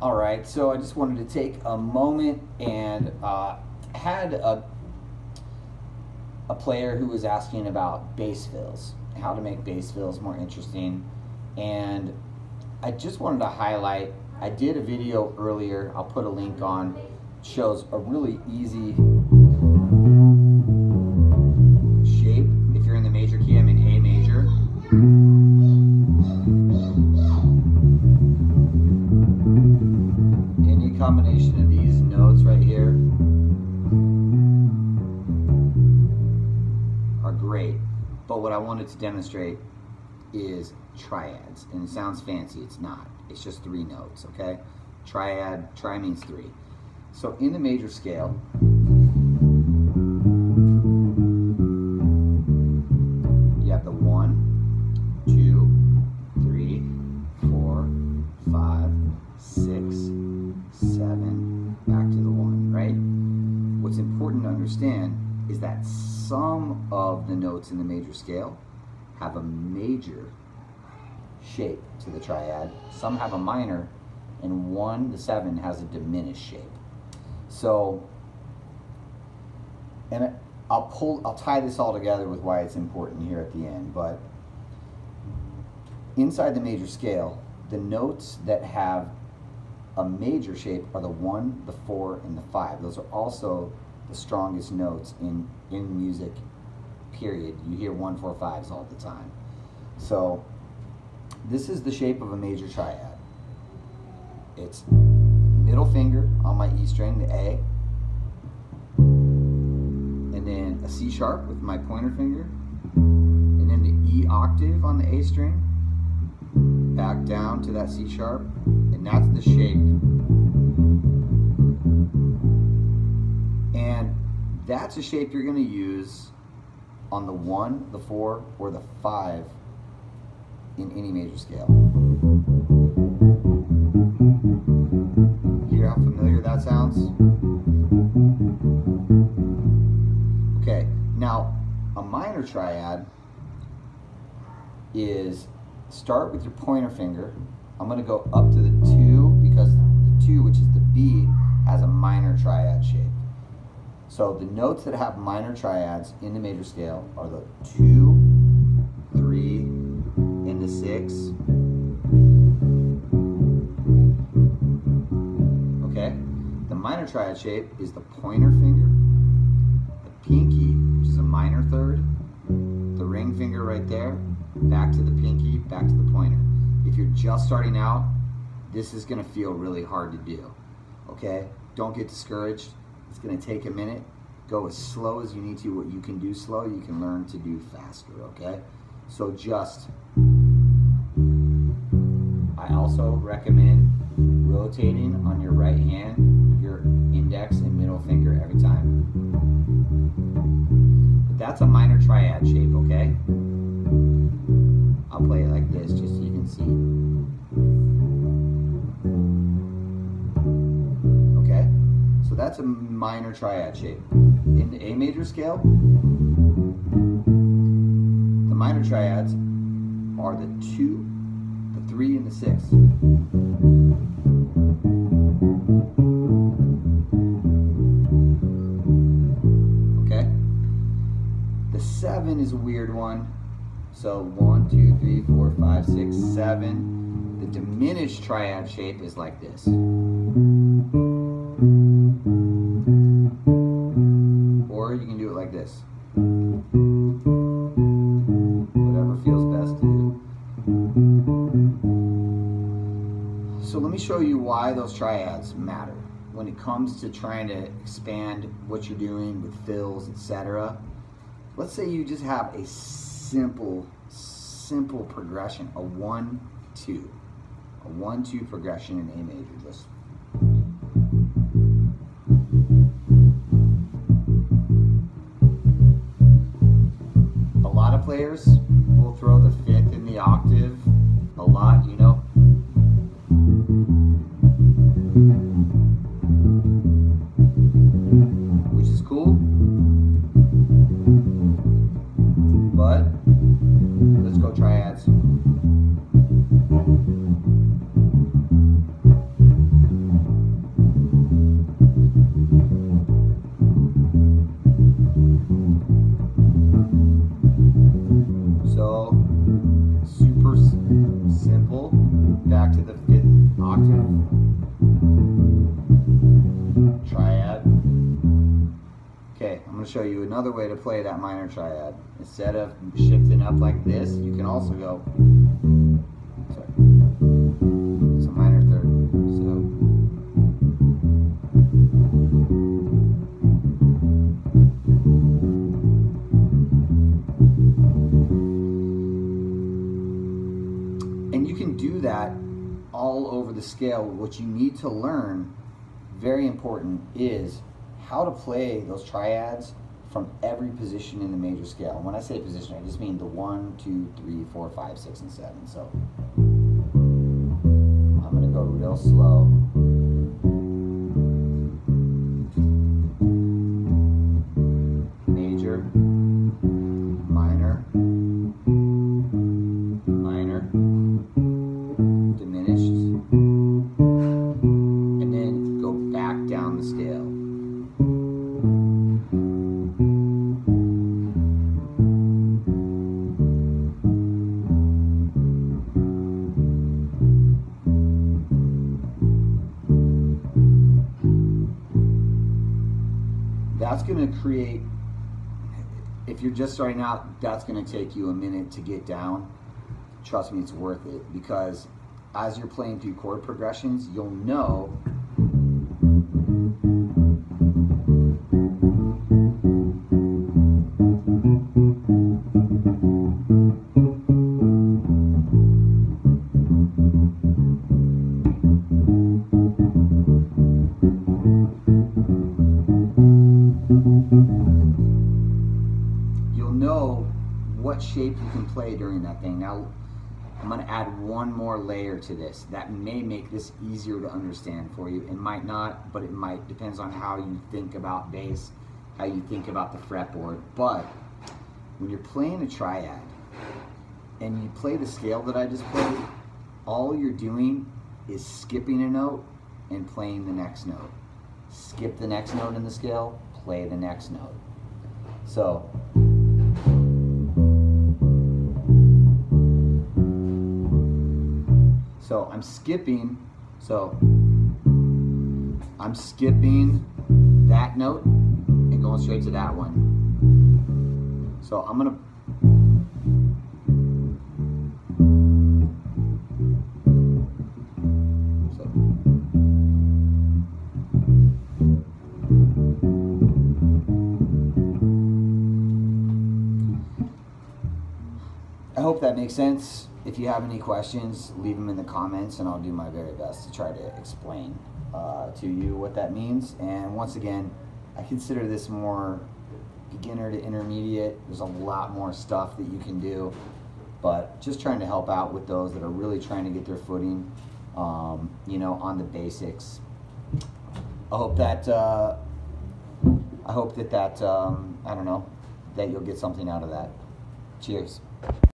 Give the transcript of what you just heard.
All right, so I just wanted to take a moment and had a player who was asking about bass fills, how to make bass fills more interesting, and I just wanted to highlight. I did a video earlier. I'll put a link on. Shows a really easy shape. If you're in the major key, I'm in A major. Any combination of these notes right here are great, but what I wanted to demonstrate is triads, and it sounds fancy. It's not. It's just 3 notes, okay? Triad, tri means 3. So in the major scale, you have the 1, 2, 3, 4, 5, 6, 7, back to the 1, right? What's important to understand is that some of the notes in the major scale have a major shape to the triad, some have a minor, and 1 to 7 has a diminished shape. So, and I'll tie this all together with why it's important here at the end, but inside the major scale, the notes that have a major shape are the 1, the 4, and the 5. Those are also the strongest notes in music, period. You hear 1, 4, 5s all the time. So this is the shape of a major triad. It's middle finger on my E string, the A, and then a C sharp with my pointer finger, and then the E octave on the A string, back down to that C sharp, and that's the shape. And that's a shape you're going to use on the 1, the 4, or the 5 in any major scale. Hear how familiar that sounds? Okay, now a minor triad is start with your pointer finger. I'm going to go up to the 2 because the 2, which is the B, has a minor triad shape. So the notes that have minor triads in the major scale are the 2, 3, and the 6. Okay? The minor triad shape is the pointer finger, the pinky, which is a minor third, the ring finger right there, back to the pinky, back to the pointer. If you're just starting out, this is going to feel really hard to do. Okay? Don't get discouraged. It's going to take a minute. Go as slow as you need to. What you can do slow, you can learn to do faster, okay? So I also recommend rotating on your right hand, your index and middle finger every time. But that's a minor triad shape, okay? I'll play it like this just so you can see. Okay? So that's a minor triad shape. In the A major scale, the minor triads are the 2, the 3, and the 6. Okay? The 7 is a weird one. So 1, 2, 3, 4, 5, 6, 7. The diminished triad shape is like this. Or you can do it like this. Whatever feels best to you. So let me show you why those triads matter when it comes to trying to expand what you're doing with fills, etc. Let's say you just have a simple progression, a 1, 2. A 1, 2 progression in A major. Just a lot of players will throw the 5th in the octave a lot, you know. Which is cool. But let's go triads. octave, triad. Okay, I'm going to show you another way to play that minor triad. Instead of shifting up like this, you can also go, sorry, it's a minor third. So, and you can do that all over the scale. What you need to learn, very important, is how to play those triads from every position in the major scale. And when I say position, I just mean the 1, 2, 3, 4, 5, 6, and 7. So I'm going to go real slow. Major, minor, minor, diminished, and then go back down the scale. That's going to create, if you're just starting out, that's going to take you a minute to get down. Trust me, it's worth it, because as you're playing through chord progressions, you'll know what shape you can play during that thing. Now, I'm going to add one more layer to this that may make this easier to understand for you. It might not, but it might. Depends on how you think about bass, how you think about the fretboard. But when you're playing a triad and you play the scale that I just played, all you're doing is skipping a note and playing the next note. Skip the next note in the scale, play the next note. So I'm skipping, I'm skipping that note and going straight to that one. So I'm gonna, I hope that makes sense. If you have any questions, leave them in the comments and I'll do my very best to try to explain to you what that means. And once again, I consider this more beginner to intermediate. There's a lot more stuff that you can do, but just trying to help out with those that are really trying to get their footing, you know, on the basics. I hope that, I don't know, that you'll get something out of that. Cheers.